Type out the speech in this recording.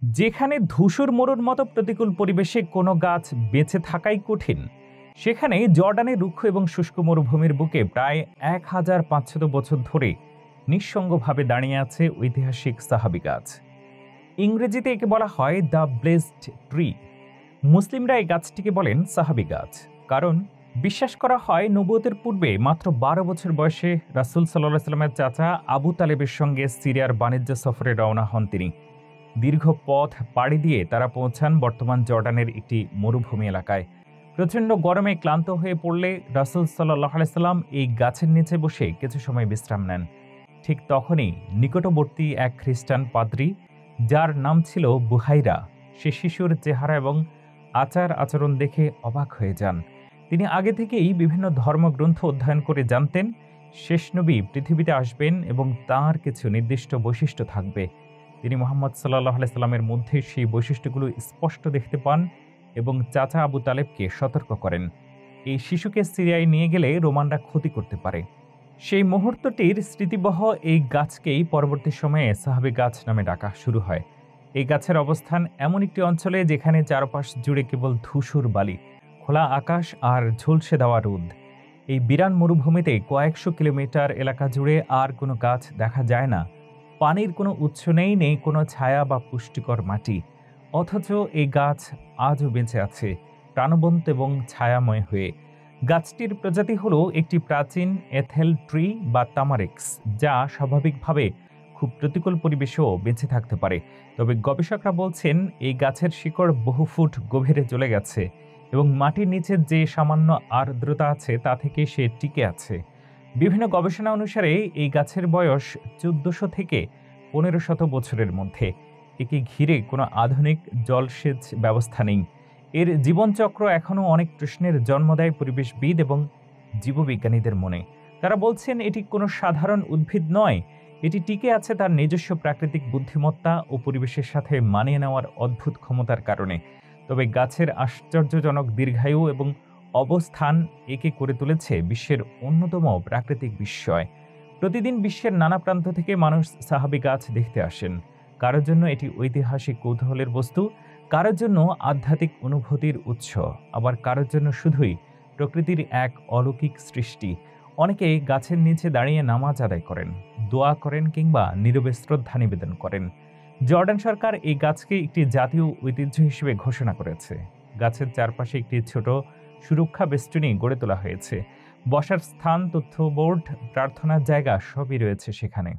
যেখানে ধূসর মরুর মতো প্রতিকূল পরিবেশে কোনো গাছ বেঁচে থাকাই কঠিন, সেখানে জর্ডানের রুক্ষ এবং শুষ্ক মরুভূমির বুকে প্রায় 1500 বছর ধরে নিঃসঙ্গভাবে দাঁড়িয়ে আছে ঐতিহাসিক সাহাবি গাছ। ইংরেজিতে একে বলা হয় দ্য ব্লেসড ট্রি। মুসলিমরা এই গাছটিকে বলেন সাহাবি গাছ, কারণ বিশ্বাস করা হয় নবুয়তের পূর্বে মাত্র 12 বছর বয়সে রাসূল সাল্লাল্লাহু আলাইহি সাল্লামের চাচা আবু তালেবের সঙ্গে সিরিয়ার বাণিজ্য সফরে রওনা হন তিনি। দীর্ঘ পথ পাড়ি দিয়ে তারা পৌঁছান বর্তমান জর্ডানের একটি মরুভূমি এলাকায়। প্রচণ্ড গরমে ক্লান্ত হয়ে পড়লে রাসূল সাল্লাল্লাহু আলাইহি সাল্লাম এই গাছের নিচে বসে কিছু সময় বিশ্রাম নেন। ঠিক তখনই নিকটবর্তী এক খ্রিস্টান পাদ্রী, যার নাম ছিল বুহাইরা, সে শিশুর চেহারা এবং আচার আচরণ দেখে অবাক হয়ে যান। তিনি আগে থেকেই বিভিন্ন ধর্মগ্রন্থ অধ্যয়ন করে জানতেন শেষ নবী পৃথিবীতে আসবেন এবং তাঁর কিছু নির্দিষ্ট বৈশিষ্ট্য থাকবে। তিনি মুহাম্মদ সাল্লাল্লাহু আলাইহি সাল্লামের মধ্যে সেই বৈশিষ্ট্যগুলো স্পষ্ট দেখতে পান এবং চাচা আবু তালেবকে সতর্ক করেন, এই শিশুকে সিরিয়ায় নিয়ে গেলে রোমানরা ক্ষতি করতে পারে। সেই মুহূর্তটির স্মৃতিবহ এই গাছকেই পরবর্তী সময়ে সাহাবী গাছ নামে ডাকা শুরু হয়। এই গাছের অবস্থান এমন একটি অঞ্চলে যেখানে চারপাশ জুড়ে কেবল ধূসর বালি, খোলা আকাশ আর ঝলসে দেওয়া রোদ। এই বিরান মরুভূমিতে কয়েকশো কিলোমিটার এলাকা জুড়ে আর কোনো গাছ দেখা যায় না। পানির কোনো উৎস নেই, নেই কোনো ছায়া বা পুষ্টিকর মাটি। অথচ এই গাছ আজও বেঁচে আছে, প্রাণবন্ত এবং ছায়াময় হয়ে। গাছটির প্রজাতি হলো একটি প্রাচীন এথেল ট্রি বা তামারেক্স, যা স্বাভাবিকভাবে খুব প্রতিকূল পরিবেশেও বেঁচে থাকতে পারে। তবে গবেষকরা বলছেন এই গাছের শিকড় বহু ফুট গভীরে চলে গেছে এবং মাটির নিচে যে সামান্য আর্দ্রতা আছে তা থেকে সে টিকে আছে। বিভিন্ন গবেষণা অনুসারে এই গাছের বয়স 1400 থেকে 1500 বছরের মধ্যে। একে ঘিরে কোনো আধুনিক জলসেচ ব্যবস্থা নেই। এর জীবনচক্র এখনও অনেক প্রশ্নের জন্ম দেয় পরিবেশবিদ এবং জীববিজ্ঞানীদের মনে। তারা বলছেন এটি কোনো সাধারণ উদ্ভিদ নয়, এটি টিকে আছে তার নিজস্ব প্রাকৃতিক বুদ্ধিমত্তা ও পরিবেশের সাথে মানিয়ে নেওয়ার অদ্ভুত ক্ষমতার কারণে। তবে গাছের আশ্চর্যজনক দীর্ঘায়ু এবং অবস্থান একে করে তুলেছে বিশ্বের অন্যতম প্রাকৃতিক বিস্ময়। প্রতিদিন বিশ্বের নানা প্রান্ত থেকে মানুষ সাহাবী গাছ দেখতে আসেন। কারোর জন্য এটি ঐতিহাসিক কৌতূহলের বস্তু, কারোর জন্য আধ্যাত্মিক অনুভূতির উৎস, আবার কারোর জন্য শুধুই প্রকৃতির এক অলৌকিক সৃষ্টি। অনেকে গাছের নিচে দাঁড়িয়ে নামাজ আদায় করেন, দোয়া করেন কিংবা নীরবে শ্রদ্ধা নিবেদন করেন। জর্ডান সরকার এই গাছকে একটি জাতীয় ঐতিহ্য হিসেবে ঘোষণা করেছে। গাছের চারপাশে একটি ছোট সুরক্ষা বেষ্টনী গড়ে তোলা হয়েছে। বসার স্থান, তথ্য বোর্ড, প্রার্থনার জায়গা সবই রয়েছে সেখানে।